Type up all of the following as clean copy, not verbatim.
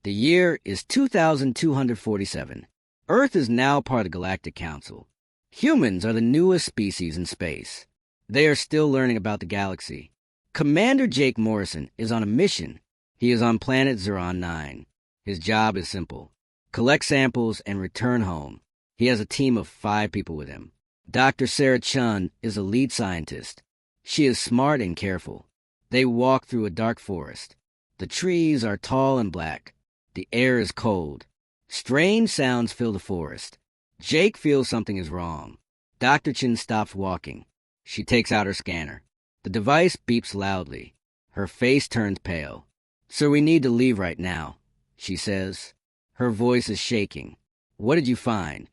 The year is 2247. Earth is now part of the Galactic Council. Humans are the newest species in space. They are still learning about the galaxy. Commander Jake Morrison is on a mission. He is on planet Zeron 9. His job is simple: collect samples and return home. He has a team of 5 people with him. Dr. Sarah Chun is a lead scientist. She is smart and careful. They walk through a dark forest. The trees are tall and black. The air is cold. Strange sounds fill the forest. Jake feels something is wrong. Dr. Chin stops walking. She takes out her scanner. The device beeps loudly. Her face turns pale. "Sir, we need to leave right now," she says. Her voice is shaking. "What did you find?"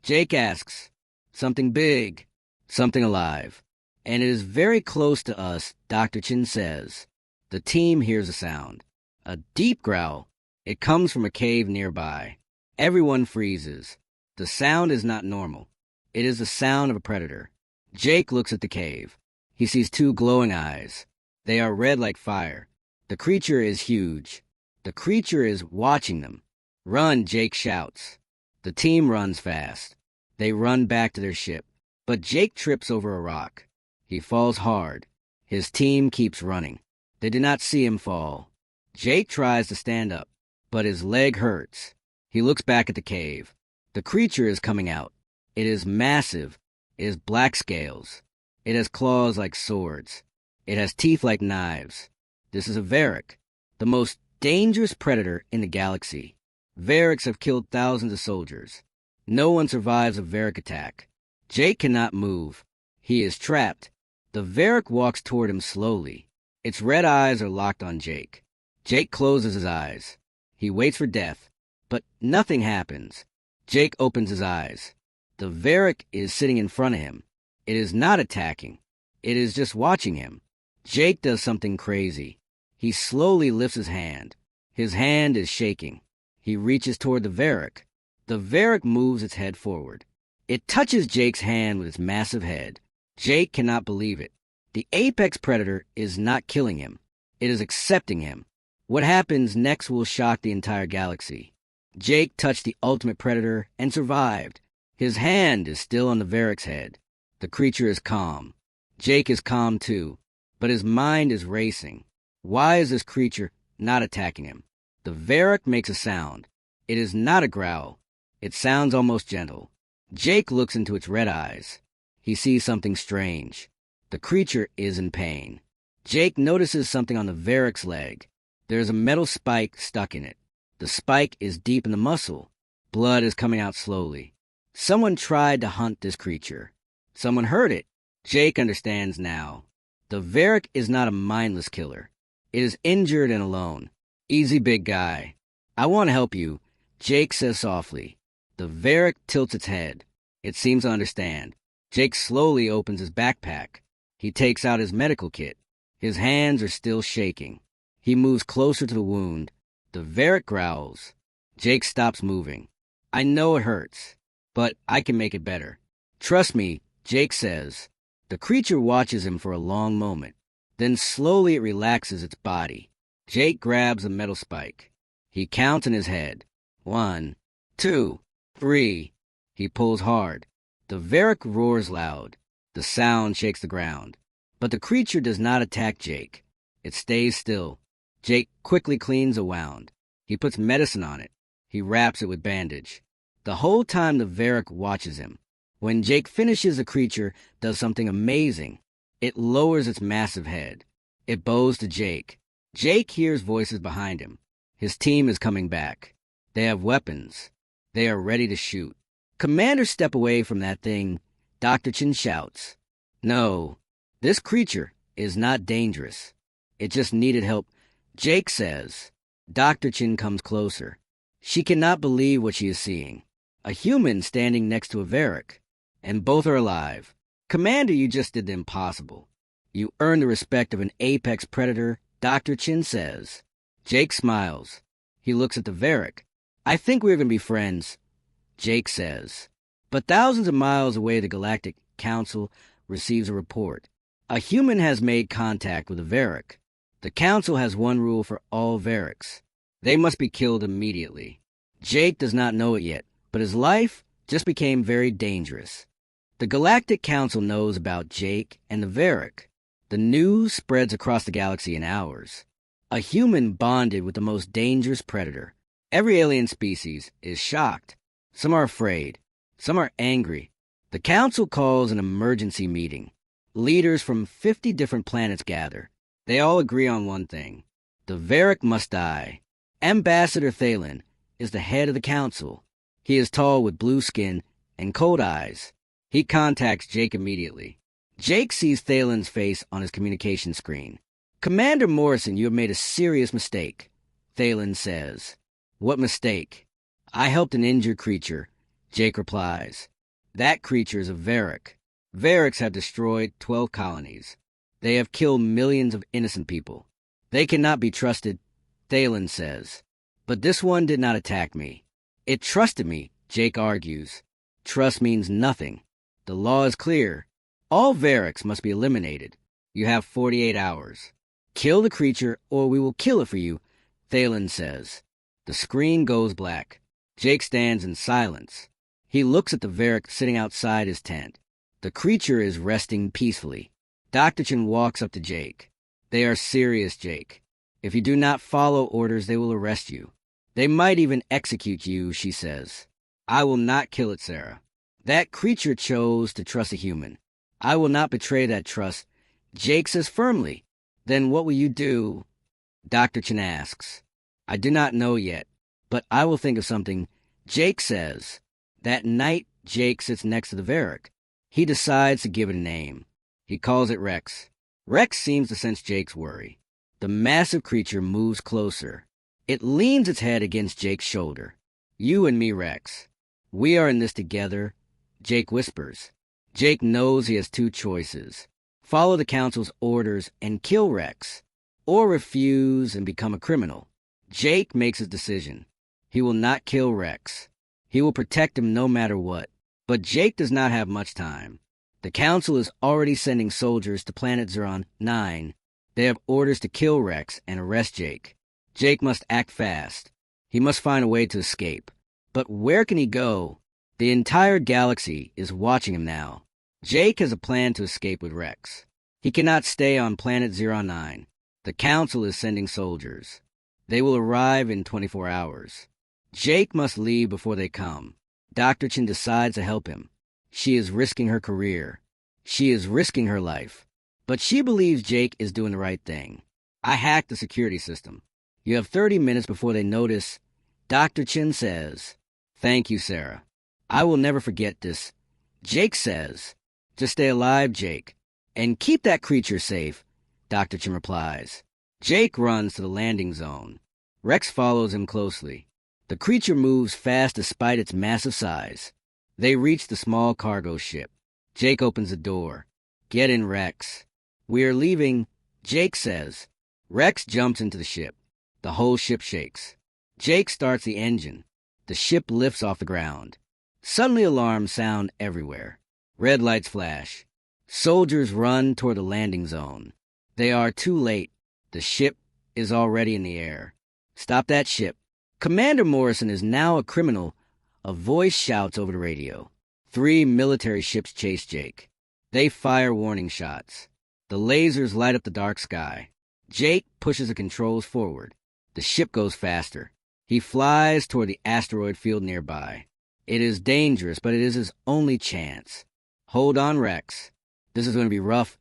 Jake asks. "Something big, something alive. And it is very close to us," Dr. Chin says. The team hears a sound. A deep growl. It comes from a cave nearby. Everyone freezes. The sound is not normal. It is the sound of a predator. Jake looks at the cave. He sees 2 glowing eyes. They are red like fire. The creature is huge. The creature is watching them. "Run," Jake shouts. The team runs fast. They run back to their ship. But Jake trips over a rock. He falls hard. His team keeps running. They do not see him fall. Jake tries to stand up, but his leg hurts. He looks back at the cave. The creature is coming out. It is massive. It has black scales. It has claws like swords. It has teeth like knives. This is a Varric, the most dangerous predator in the galaxy. Varrics have killed thousands of soldiers. No one survives a Varric attack. Jake cannot move. He is trapped. The Varric walks toward him slowly. Its red eyes are locked on Jake. Jake closes his eyes. He waits for death, but nothing happens. Jake opens his eyes. The Varric is sitting in front of him. It is not attacking. It is just watching him. Jake does something crazy. He slowly lifts his hand. His hand is shaking. He reaches toward the Varric. The Varric moves its head forward. It touches Jake's hand with its massive head. Jake cannot believe it. The apex predator is not killing him. It is accepting him. What happens next will shock the entire galaxy. Jake touched the ultimate predator and survived. His hand is still on the Varric's head. The creature is calm. Jake is calm too, but his mind is racing. Why is this creature not attacking him? The Varric makes a sound. It is not a growl. It sounds almost gentle. Jake looks into its red eyes. He sees something strange. The creature is in pain. Jake notices something on the Varric's leg. There is a metal spike stuck in it. The spike is deep in the muscle. Blood is coming out slowly. Someone tried to hunt this creature. Someone hurt it. Jake understands now. The Varric is not a mindless killer. It is injured and alone. "Easy, big guy. I want to help you," Jake says softly. The Varric tilts its head. It seems to understand. Jake slowly opens his backpack. He takes out his medical kit. His hands are still shaking. He moves closer to the wound. The Varric growls. Jake stops moving. "I know it hurts, but I can make it better. Trust me," Jake says. The creature watches him for a long moment. Then slowly it relaxes its body. Jake grabs a metal spike. He counts in his head. 1, 2, 3. He pulls hard. The Varric roars loud. The sound shakes the ground. But the creature does not attack Jake. It stays still. Jake quickly cleans a wound. He puts medicine on it. He wraps it with bandage. The whole time the Varric watches him. When Jake finishes, the creature does something amazing. It lowers its massive head. It bows to Jake. Jake hears voices behind him. His team is coming back. They have weapons. They are ready to shoot. "Commander, step away from that thing," Dr. Chin shouts. "No, this creature is not dangerous. It just needed help," Jake says. Dr. Chin comes closer. She cannot believe what she is seeing. A human standing next to a Varric. And both are alive. "Commander, you just did the impossible. You earned the respect of an apex predator," Dr. Chin says. Jake smiles. He looks at the Varric. "I think we're going to be friends," Jake says. But thousands of miles away, the Galactic Council receives a report. A human has made contact with a Varric. The Council has one rule for all Varrics. They must be killed immediately. Jake does not know it yet, but his life just became very dangerous. The Galactic Council knows about Jake and the Varric. The news spreads across the galaxy in hours. A human bonded with the most dangerous predator. Every alien species is shocked. Some are afraid. Some are angry. The Council calls an emergency meeting. Leaders from 50 different planets gather. They all agree on one thing. The Varric must die. Ambassador Thalen is the head of the Council. He is tall with blue skin and cold eyes. He contacts Jake immediately. Jake sees Thalen's face on his communication screen. Commander Morrison, you have made a serious mistake, Thalen says. What mistake? I helped an injured creature, Jake replies. That creature is a Varric. Varrics have destroyed 12 colonies. They have killed millions of innocent people. They cannot be trusted, Thalen says. But this one did not attack me. It trusted me, Jake argues. Trust means nothing. The law is clear. All Varrics must be eliminated. You have 48 hours. Kill the creature or we will kill it for you, Thalen says. The screen goes black. Jake stands in silence. He looks at the Varric sitting outside his tent. The creature is resting peacefully. Dr. Chen walks up to Jake. They are serious, Jake. If you do not follow orders, they will arrest you. They might even execute you, she says. I will not kill it, Sarah. That creature chose to trust a human. I will not betray that trust, Jake says firmly. Then what will you do? Dr. Chen asks. I do not know yet, but I will think of something, Jake says. That night, Jake sits next to the Varric. He decides to give it a name. He calls it Rex. Rex seems to sense Jake's worry. The massive creature moves closer. It leans its head against Jake's shoulder. You and me, Rex. We are in this together, Jake whispers. Jake knows he has two choices. Follow the Council's orders and kill Rex, or refuse and become a criminal. Jake makes his decision. He will not kill Rex. He will protect him no matter what. But Jake does not have much time. The Council is already sending soldiers to planet Zeron 9. They have orders to kill Rex and arrest Jake. Jake must act fast. He must find a way to escape. But where can he go? The entire galaxy is watching him now. Jake has a plan to escape with Rex. He cannot stay on planet Zeron 9. The Council is sending soldiers. They will arrive in 24 hours. Jake must leave before they come. Dr. Chen decides to help him. She is risking her career. She is risking her life. But she believes Jake is doing the right thing. I hacked the security system. You have 30 minutes before they notice. Dr. Chen says, Thank you, Sarah. I will never forget this. Jake says, Just stay alive, Jake. And keep that creature safe, Dr. Chen replies. Jake runs to the landing zone. Rex follows him closely. The creature moves fast despite its massive size. They reach the small cargo ship. Jake opens the door. Get in, Rex. We are leaving, Jake says. Rex jumps into the ship. The whole ship shakes. Jake starts the engine. The ship lifts off the ground. Suddenly alarms sound everywhere. Red lights flash. Soldiers run toward the landing zone. They are too late. The ship is already in the air. Stop that ship. Commander Morrison is now a criminal. A voice shouts over the radio. 3 military ships chase Jake. They fire warning shots. The lasers light up the dark sky. Jake pushes the controls forward. The ship goes faster. He flies toward the asteroid field nearby. It is dangerous, but it is his only chance. Hold on, Rex. This is going to be rough.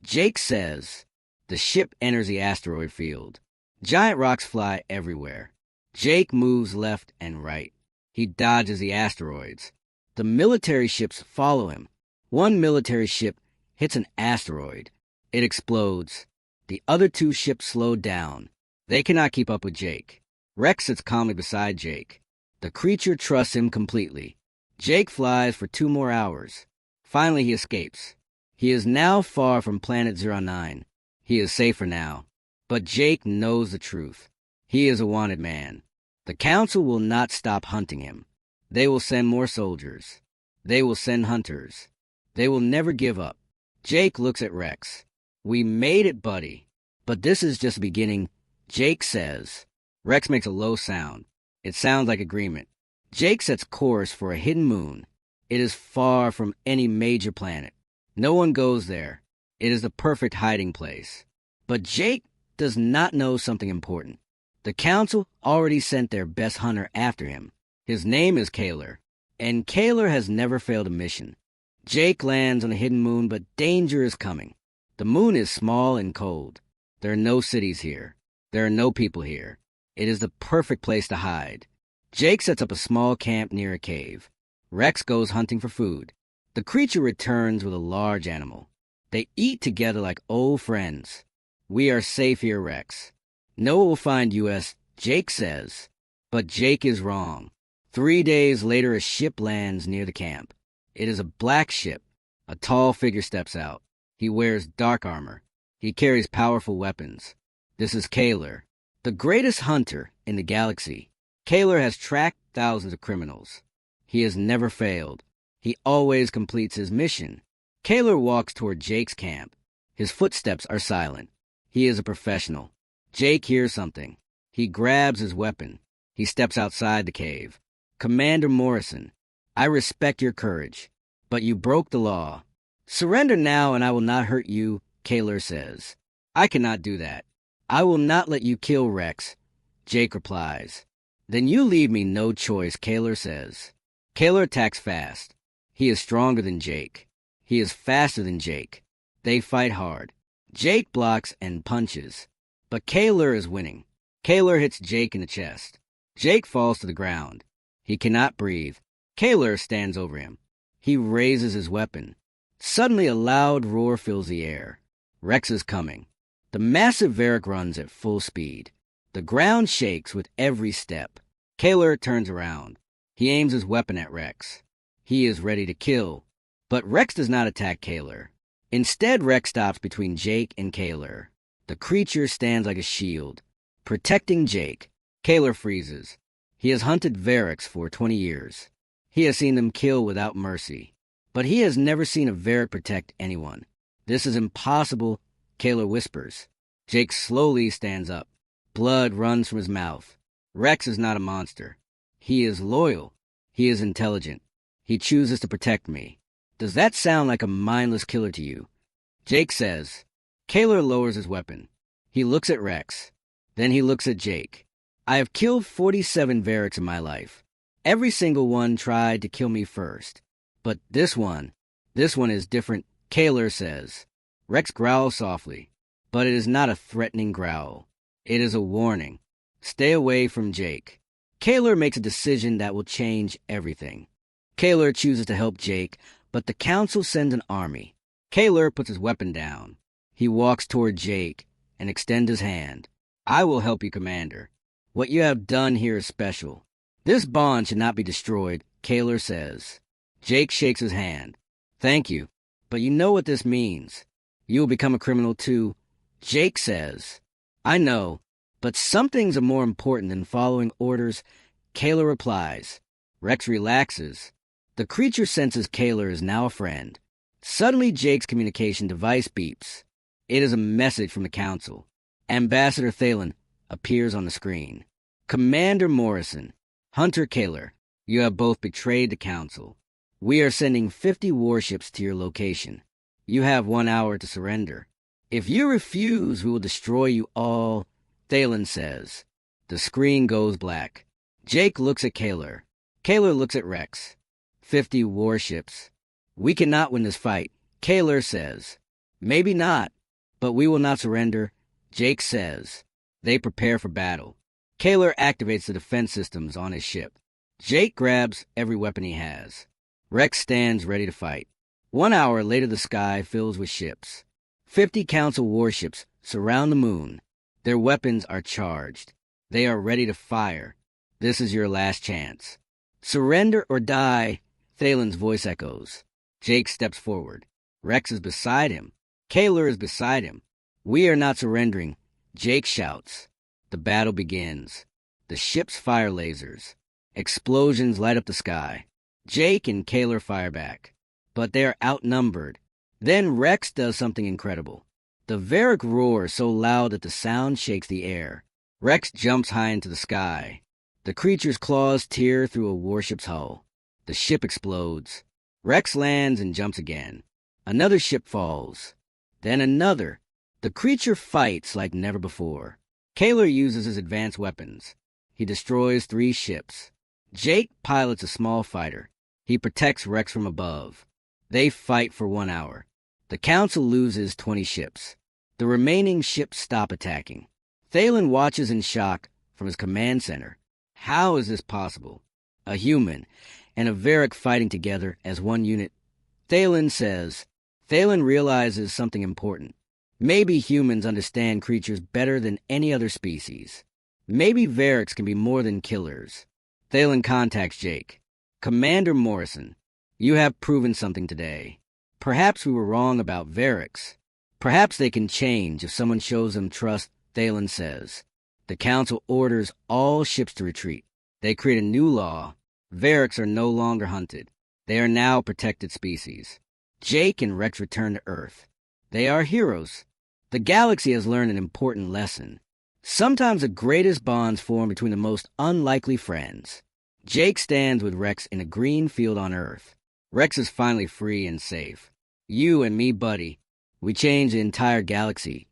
Jake says. The ship enters the asteroid field. Giant rocks fly everywhere. Jake moves left and right. He dodges the asteroids. The military ships follow him. One military ship hits an asteroid. It explodes. The other 2 ships slow down. They cannot keep up with Jake. Rex sits calmly beside Jake. The creature trusts him completely. Jake flies for 2 more hours. Finally, he escapes. He is now far from planet 09. He is safer now. But Jake knows the truth. He is a wanted man. The Council will not stop hunting him. They will send more soldiers. They will send hunters. They will never give up. Jake looks at Rex. We made it, buddy. But this is just the beginning, Jake says. Rex makes a low sound. It sounds like agreement. Jake sets course for a hidden moon. It is far from any major planet. No one goes there. It is the perfect hiding place. But Jake does not know something important. The council already sent their best hunter after him. His name is Kaler, and Kaler has never failed a mission. Jake lands on a hidden moon, but danger is coming. The moon is small and cold. There are no cities here. There are no people here. It is the perfect place to hide. Jake sets up a small camp near a cave. Rex goes hunting for food. The creature returns with a large animal. They eat together like old friends. We are safe here, Rex. No one will find us, Jake says. But Jake is wrong. 3 days later, a ship lands near the camp. It is a black ship. A tall figure steps out. He wears dark armor. He carries powerful weapons. This is Kaler, the greatest hunter in the galaxy. Kaler has tracked thousands of criminals. He has never failed. He always completes his mission. Kaler walks toward Jake's camp. His footsteps are silent. He is a professional. Jake hears something. He grabs his weapon. He steps outside the cave. Commander Morrison, I respect your courage, but you broke the law. Surrender now and I will not hurt you, Kaler says. I cannot do that. I will not let you kill Rex, Jake replies. Then you leave me no choice, Kaler says. Kaler attacks fast. He is stronger than Jake. He is faster than Jake. They fight hard. Jake blocks and punches, but Kaler is winning. Kaler hits Jake in the chest. Jake falls to the ground. He cannot breathe. Kaler stands over him. He raises his weapon. Suddenly a loud roar fills the air. Rex is coming. The massive Varric runs at full speed. The ground shakes with every step. Kaler turns around. He aims his weapon at Rex. He is ready to kill. But Rex does not attack Kaler. Instead, Rex stops between Jake and Kaler. The creature stands like a shield, protecting Jake. Kaler freezes. He has hunted Varrics for 20 years. He has seen them kill without mercy. But he has never seen a Varric protect anyone. This is impossible, Kaler whispers. Jake slowly stands up. Blood runs from his mouth. Rex is not a monster. He is loyal. He is intelligent. He chooses to protect me. Does that sound like a mindless killer to you? Jake says. Kaler lowers his weapon. He looks at Rex. Then he looks at Jake. I have killed 47 Varrics in my life. Every single one tried to kill me first. But this one is different, Kaler says. Rex growls softly, but it is not a threatening growl. It is a warning. Stay away from Jake. Kaler makes a decision that will change everything. Kaler chooses to help Jake, but the council sends an army. Kaler puts his weapon down. He walks toward Jake and extends his hand. I will help you, Commander. What you have done here is special. This bond should not be destroyed, Kaler says. Jake shakes his hand. Thank you, but you know what this means. You will become a criminal too, Jake says. I know, but some things are more important than following orders, Kaler replies. Rex relaxes. The creature senses Kaler is now a friend. Suddenly Jake's communication device beeps. It is a message from the council. Ambassador Thalen appears on the screen. Commander Morrison, Hunter Kaler, you have both betrayed the council. We are sending 50 warships to your location. You have 1 hour to surrender. If you refuse, we will destroy you all, Thalen says. The screen goes black. Jake looks at Kaler. Kaler looks at Rex. 50 warships. We cannot win this fight, Kaler says. Maybe not, but we will not surrender, Jake says. They prepare for battle. Kaler activates the defense systems on his ship. Jake grabs every weapon he has. Rex stands ready to fight. 1 hour later, the sky fills with ships. 50 council warships surround the moon. Their weapons are charged. They are ready to fire. This is your last chance. Surrender or die, Thalen's voice echoes. Jake steps forward. Rex is beside him. Kaler is beside him. We are not surrendering, Jake shouts. The battle begins. The ships fire lasers. Explosions light up the sky. Jake and Kaler fire back. But they are outnumbered. Then Rex does something incredible. The Varric roars so loud that the sound shakes the air. Rex jumps high into the sky. The creature's claws tear through a warship's hull. The ship explodes. Rex lands and jumps again. Another ship falls. Then another. The creature fights like never before. Kaler uses his advanced weapons. He destroys 3 ships. Jake pilots a small fighter. He protects Rex from above. They fight for 1 hour. The Council loses 20 ships. The remaining ships stop attacking. Thalen watches in shock from his command center. How is this possible? A human and a Varric fighting together as one unit. Thalen realizes something important. Maybe humans understand creatures better than any other species. Maybe Varrics can be more than killers. Thalen contacts Jake. Commander Morrison, you have proven something today. Perhaps we were wrong about Varrics. Perhaps they can change if someone shows them trust, Thalen says. The Council orders all ships to retreat. They create a new law. Varrics are no longer hunted. They are now protected species. Jake and Rex return to Earth. They are heroes. The galaxy has learned an important lesson. Sometimes the greatest bonds form between the most unlikely friends. Jake stands with Rex in a green field on Earth. Rex is finally free and safe. You and me, buddy. We changed the entire galaxy.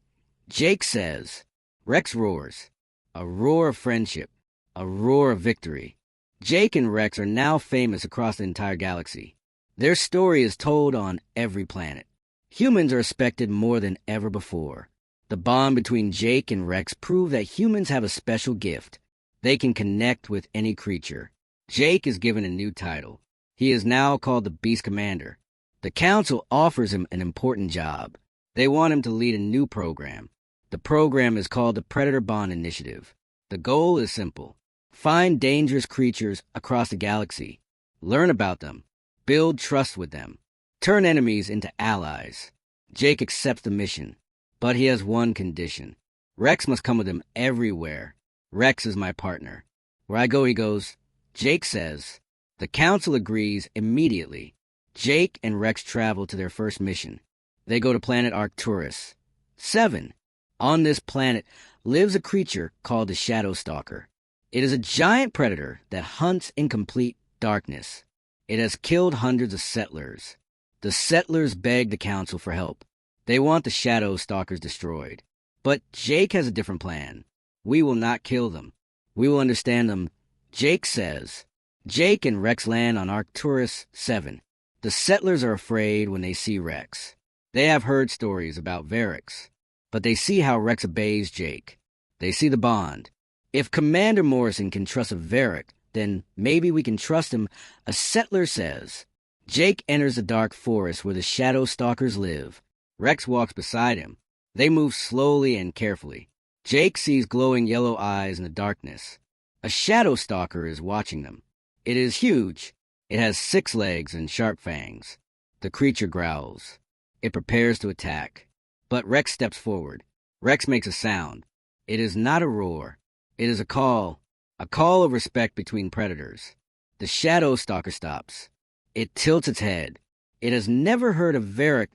Jake says. Rex roars. A roar of friendship. A roar of victory. Jake and Rex are now famous across the entire galaxy. Their story is told on every planet. Humans are respected more than ever before. The bond between Jake and Rex proves that humans have a special gift. They can connect with any creature. Jake is given a new title. He is now called the Beast Commander. The Council offers him an important job. They want him to lead a new program. The program is called the Predator Bond Initiative. The goal is simple. Find dangerous creatures across the galaxy. Learn about them. Build trust with them. Turn enemies into allies. Jake accepts the mission. But he has one condition. Rex must come with him everywhere. Rex is my partner. Where I go, he goes. Jake says. The Council agrees immediately. Jake and Rex travel to their first mission. They go to planet Arcturus. 7. On this planet lives a creature called the Shadow Stalker. It is a giant predator that hunts in complete darkness. It has killed hundreds of settlers. The settlers beg the Council for help. They want the Shadow Stalkers destroyed. But Jake has a different plan. We will not kill them. We will understand them. Jake says. Jake and Rex land on Arcturus 7. The settlers are afraid when they see Rex. They have heard stories about Varrics, but they see how Rex obeys Jake. They see the bond. If Commander Morrison can trust a Varric, then maybe we can trust him, a settler says. Jake enters the dark forest where the Shadow Stalkers live. Rex walks beside him. They move slowly and carefully. Jake sees glowing yellow eyes in the darkness. A Shadow Stalker is watching them. It is huge. It has 6 legs and sharp fangs. The creature growls. It prepares to attack. But Rex steps forward. Rex makes a sound. It is not a roar. It is a call of respect between predators. The Shadow Stalker stops. It tilts its head. It has never heard a Varric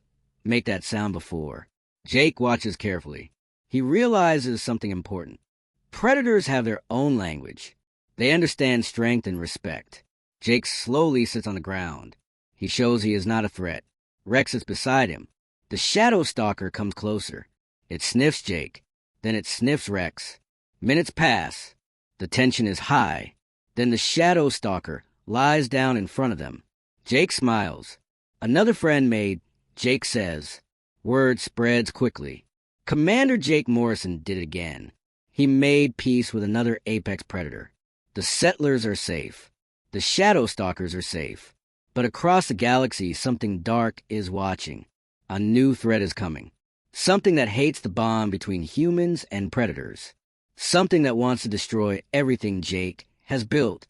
make that sound before. Jake watches carefully. He realizes something important. Predators have their own language. They understand strength and respect. Jake slowly sits on the ground. He shows he is not a threat. Rex is beside him. The Shadow Stalker comes closer. It sniffs Jake. Then it sniffs Rex. Minutes pass. The tension is high. Then the Shadow Stalker lies down in front of them. Jake smiles. Another friend made, Jake says. Word spreads quickly. Commander Jake Morrison did it again. He made peace with another apex predator. The settlers are safe. The Shadow Stalkers are safe. But across the galaxy, something dark is watching. A new threat is coming. Something that hates the bond between humans and predators. Something that wants to destroy everything Jake has built.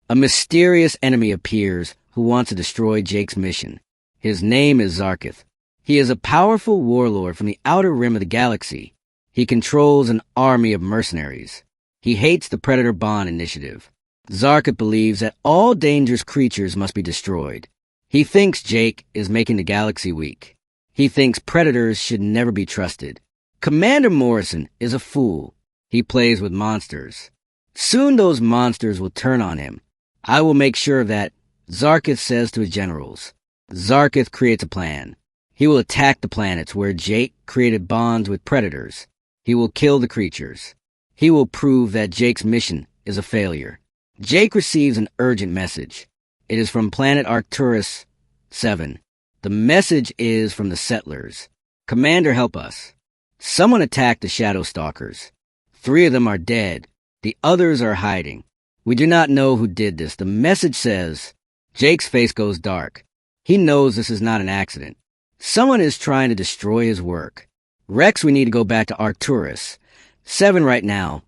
A mysterious enemy appears who wants to destroy Jake's mission. His name is Zarkith. He is a powerful warlord from the outer rim of the galaxy. He controls an army of mercenaries. He hates the Predator Bond Initiative. Zarkith believes that all dangerous creatures must be destroyed. He thinks Jake is making the galaxy weak. He thinks predators should never be trusted. Commander Morrison is a fool. He plays with monsters. Soon those monsters will turn on him. I will make sure of that, Zarkith says to his generals. Zarkith creates a plan. He will attack the planets where Jake created bonds with predators. He will kill the creatures. He will prove that Jake's mission is a failure. Jake receives an urgent message. It is from planet Arcturus 7. The message is from the settlers. Commander, help us. Someone attacked the Shadow Stalkers. 3 of them are dead. The others are hiding. We do not know who did this. The message says, Jake's face goes dark. He knows this is not an accident. Someone is trying to destroy his work. Rex, we need to go back to Arcturus 7 right now.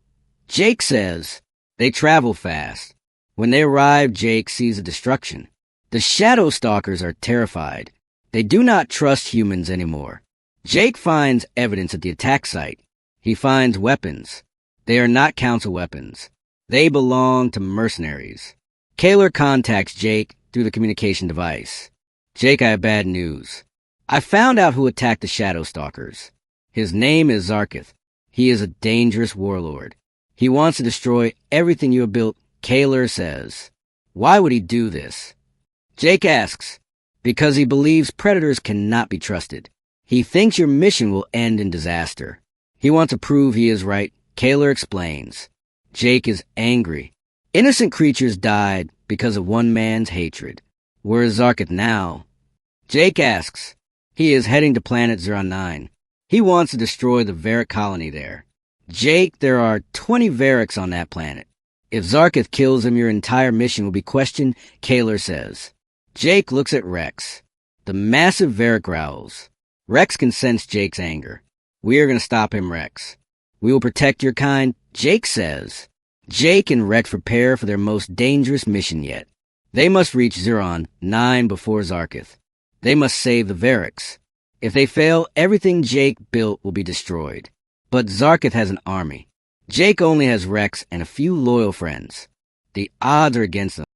Jake says, they travel fast. When they arrive, Jake sees the destruction. The Shadow Stalkers are terrified. They do not trust humans anymore. Jake finds evidence at the attack site. He finds weapons. They are not council weapons. They belong to mercenaries. Kaler contacts Jake through the communication device. Jake, I have bad news. I found out who attacked the Shadow Stalkers. His name is Zarkith. He is a dangerous warlord. He wants to destroy everything you have built, Kaler says. Why would he do this? Jake asks, because he believes predators cannot be trusted. He thinks your mission will end in disaster. He wants to prove he is right. Kaler explains. Jake is angry. Innocent creatures died because of one man's hatred. Where is Zarkith now? Jake asks. He is heading to planet 09. He wants to destroy the Varric colony there. Jake, there are 20 Varrics on that planet. If Zarkith kills him, your entire mission will be questioned, Kaler says. Jake looks at Rex. The massive Varric growls. Rex can sense Jake's anger. We are going to stop him, Rex. We will protect your kind, Jake says. Jake and Rex prepare for their most dangerous mission yet. They must reach Zeron 9 before Zarkith. They must save the Varrics. If they fail, everything Jake built will be destroyed. But Zarkith has an army. Jake only has Rex and a few loyal friends. The odds are against them.